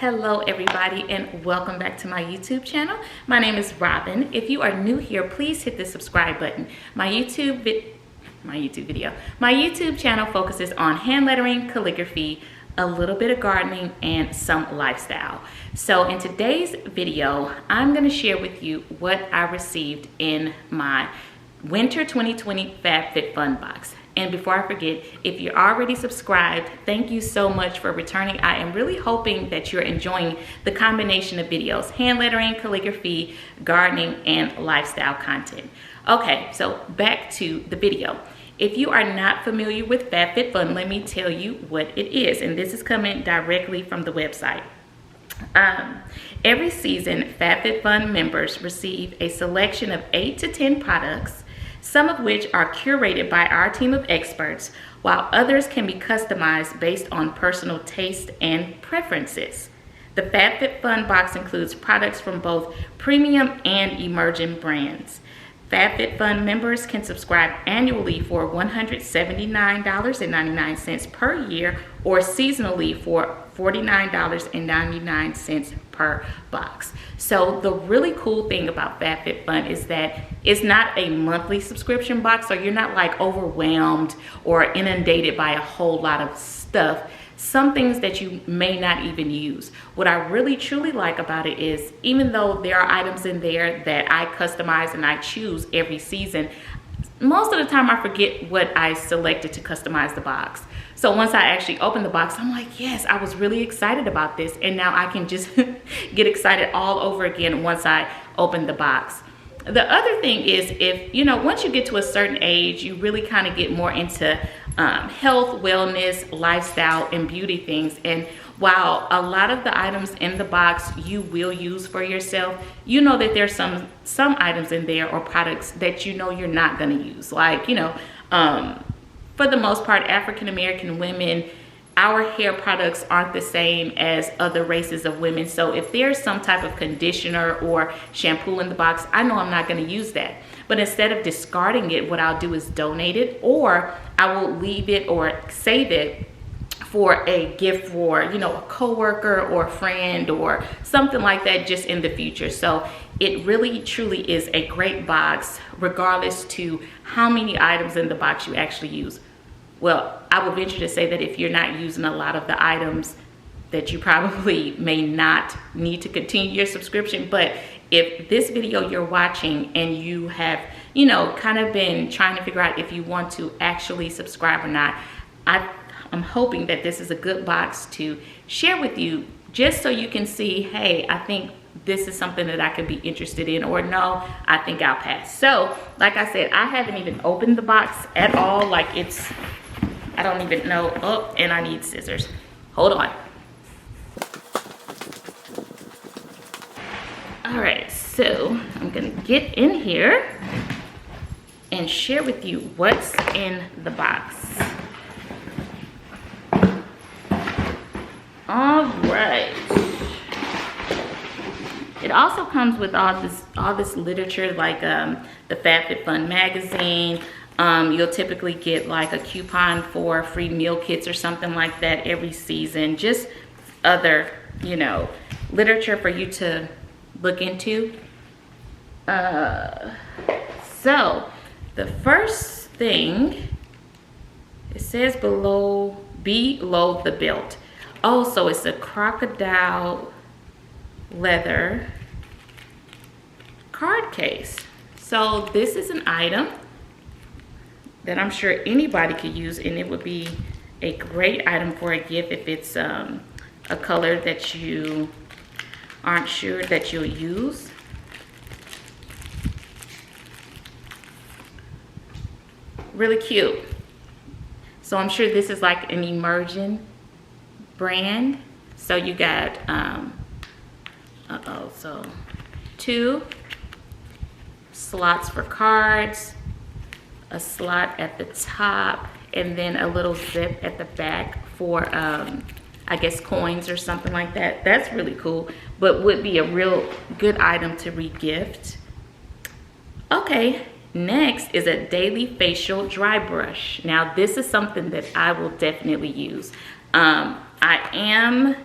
Hello everybody and welcome back to my YouTube channel. My name is Robyn. If you are new here, please hit the subscribe button. My YouTube channel focuses on hand lettering, calligraphy, a little bit of gardening, and some lifestyle. So in today's video, I'm going to share with you what I received in my Winter 2020 Fab Fit Fun Box. And before I forget, if you're already subscribed, thank you so much for returning. I am really hoping that you're enjoying the combination of videos, hand lettering, calligraphy, gardening, and lifestyle content. Okay, so back to the video. If you are not familiar with Fab Fit Fun, let me tell you what it is. And this is coming directly from the website. Every season, Fab Fit Fun members receive a selection of 8 to 10 products, some of which are curated by our team of experts, while others can be customized based on personal taste and preferences. The Fab Fit Fun Box includes products from both premium and emerging brands. Fab Fit Fun members can subscribe annually for $179.99 per year or seasonally for $49.99 per box. So the really cool thing about Fab Fit Fun is that it's not a monthly subscription box, so you're not like overwhelmed or inundated by a whole lot of stuff. Some things that you may not even use. What I really truly like about it is, even though there are items in there that I customize and I choose every season, most of the time I forget what I selected to customize the box. So once I actually open the box, I'm like, yes, I was really excited about this. And now I can just get excited all over again once I open the box. The other thing is, if, once you get to a certain age, you really kind of get more into health, wellness, lifestyle, and beauty things. And while a lot of the items in the box you will use for yourself, you know that there's some items in there or products that you're not going to use. Like, for the most part, African American women, our hair products aren't the same as other races of women. So if there's some type of conditioner or shampoo in the box, I know I'm not going to use that. But instead of discarding it, what I'll do is donate it, or I will leave it or save it for a gift for, a coworker or a friend or something like that, just in the future. So it really truly is a great box, regardless to how many items in the box you actually use. Well, I would venture to say that if you're not using a lot of the items, that you probably may not need to continue your subscription. But if this video you're watching and you have, kind of been trying to figure out if you want to actually subscribe or not, I'm hoping that this is a good box to share with you, just so you can see, hey, I think this is something that I could be interested in, or no, I think I'll pass. So like I said, I haven't even opened the box at all. Like, I don't even know. Oh, and I need scissors. Hold on. All right, so I'm gonna get in here and share with you what's in the box. All right. It also comes with all this literature, like the Fab Fit Fun magazine. You'll typically get like a coupon for free meal kits or something like that every season. Just other, literature for you to look into. So the first thing, it says below the belt. Oh, so it's a crocodile leather card case. So this is an item that I'm sure anybody could use, and it would be a great item for a gift if it's a color that you aren't sure that you'll use. Really cute. So I'm sure this is like an emerging brand. So you got so 2 slots for cards, a slot at the top, and then a little zip at the back for I guess coins or something like that. That's really cool, but would be a real good item to re-gift. Okay, next is a daily facial dry brush. Now this is something that I will definitely use. I am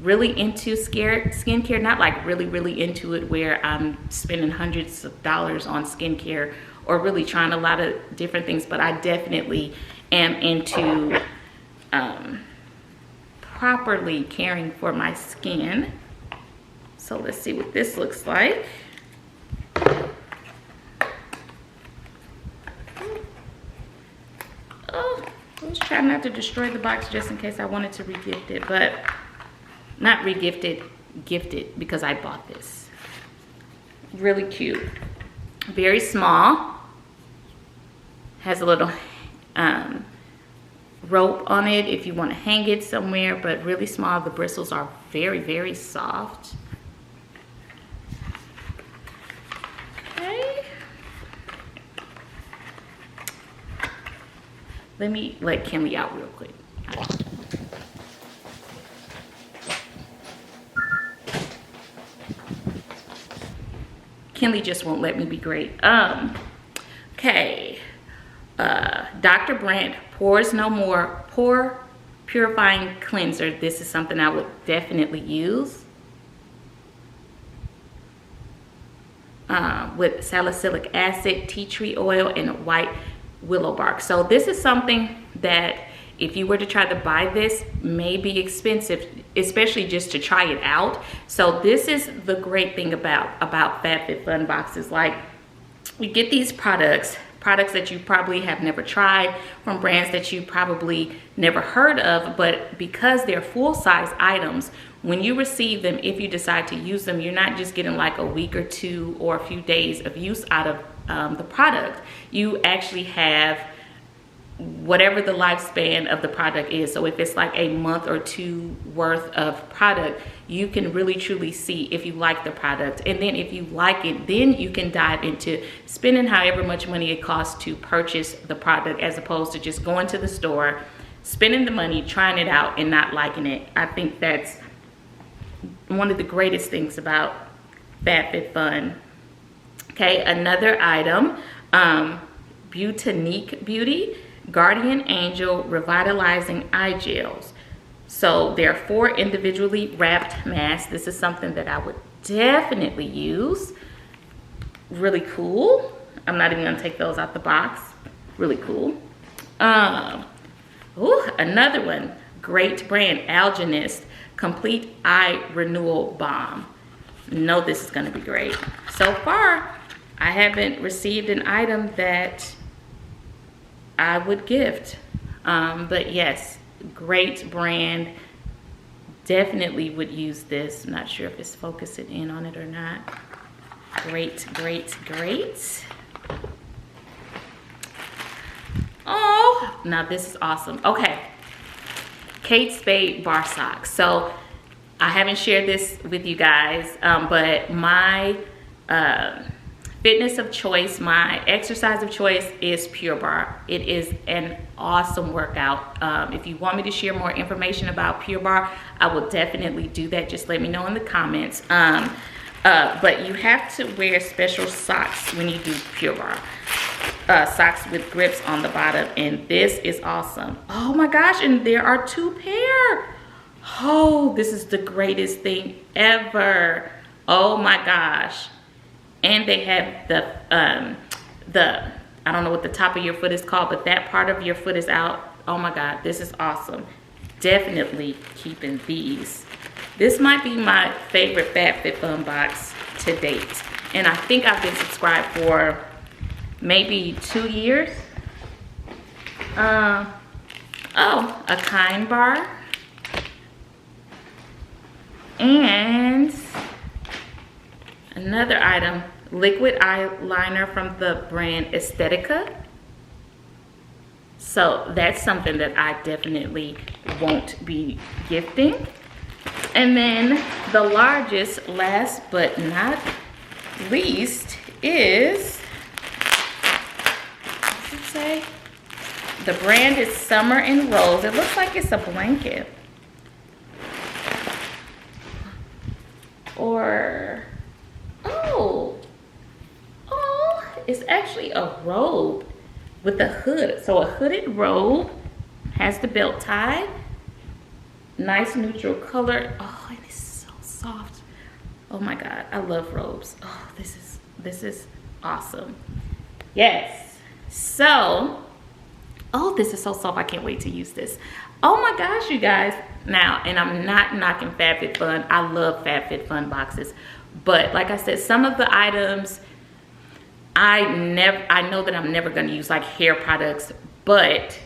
really into skincare, not like really into it where I'm spending hundreds of dollars on skincare or really trying a lot of different things, but I definitely am into properly caring for my skin. So let's see what this looks like. Oh, let's try not to destroy the box just in case I wanted to regift it, but not regifted, gifted, because I bought this. Really cute. Very small. Has a little rope on it if you want to hang it somewhere, but really small. The bristles are very soft. Okay. Let me let Kinley out real quick. Kinley just won't let me be great. Okay. Dr. Brandt Pores No More Pore Purifying Cleanser. This is something I would definitely use. With salicylic acid, tea tree oil, and white willow bark. So this is something that if you were to try to buy this, may be expensive, especially just to try it out. So this is the great thing about Fab Fit Fun boxes. Like, you get these products that you probably have never tried from brands that you probably never heard of, but because they're full-size items, when you receive them, if you decide to use them, you're not just getting like a week or two or a few days of use out of the product. You actually have whatever the lifespan of the product is. So if it's like a month or two worth of product, you can really truly see if you like the product. And then if you like it, then you can dive into spending however much money it costs to purchase the product, as opposed to just going to the store, spending the money, trying it out, and not liking it. I think that's one of the greatest things about Fab Fit Fun. Okay, another item, Butanique Beauty Guardian Angel Revitalizing Eye Gels. So there are 4 individually wrapped masks. This is something that I would definitely use. Really cool. I'm not even gonna take those out the box. Really cool. Another one, great brand, Algenist Complete Eye Renewal Balm. Know this is gonna be great. So far, I haven't received an item that I would gift, but yes, great brand. Definitely would use this. I'm not sure if it's focusing in on it or not. Great. Oh, now this is awesome. Okay, Kate Spade bar socks. So I haven't shared this with you guys, but my fitness of choice, my exercise of choice is Pure Barre. It is an awesome workout. If you want me to share more information about Pure Barre, I will definitely do that. Just let me know in the comments. But you have to wear special socks when you do Pure Barre. Socks with grips on the bottom, and this is awesome. Oh my gosh, and there are 2 pair. Oh, this is the greatest thing ever. Oh my gosh. And they have the I don't know what the top of your foot is called, but that part of your foot is out. Oh my God, this is awesome. Definitely keeping these. This might be my favorite Fab Fit Fun box to date. And I think I've been subscribed for maybe 2 years. Oh, a Kind bar. And another item, liquid eyeliner from the brand Aesthetica. So that's something that I definitely won't be gifting. And then the largest, last but not least, is, what does it say? The brand is Summer and Rose. It looks like it's a blanket. Or, oh, it's actually a robe with a hood. So a hooded robe, has the belt tied. Nice neutral color. Oh, and it's so soft. Oh my God, I love robes. Oh, this is awesome. Yes. So, oh, this is so soft. I can't wait to use this. Oh my gosh, you guys. Now, and I'm not knocking Fab Fit Fun. I love Fab Fit Fun boxes. But like I said, some of the items I know that I'm never going to use, like hair products, but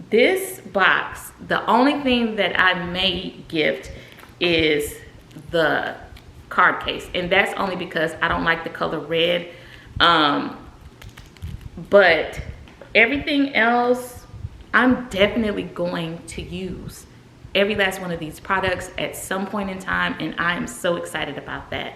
this box, the only thing that I may gift is the card case, and that's only because I don't like the color red. But everything else, I'm definitely going to use every last one of these products at some point in time, and I am so excited about that.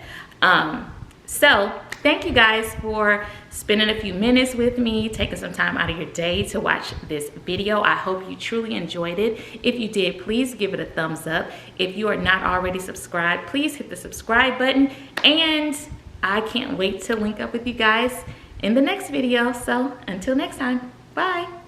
So thank you guys for spending a few minutes with me, taking some time out of your day to watch this video. I hope you truly enjoyed it. If you did, please give it a thumbs up. If you are not already subscribed, please hit the subscribe button, and I can't wait to link up with you guys in the next video. So until next time, bye.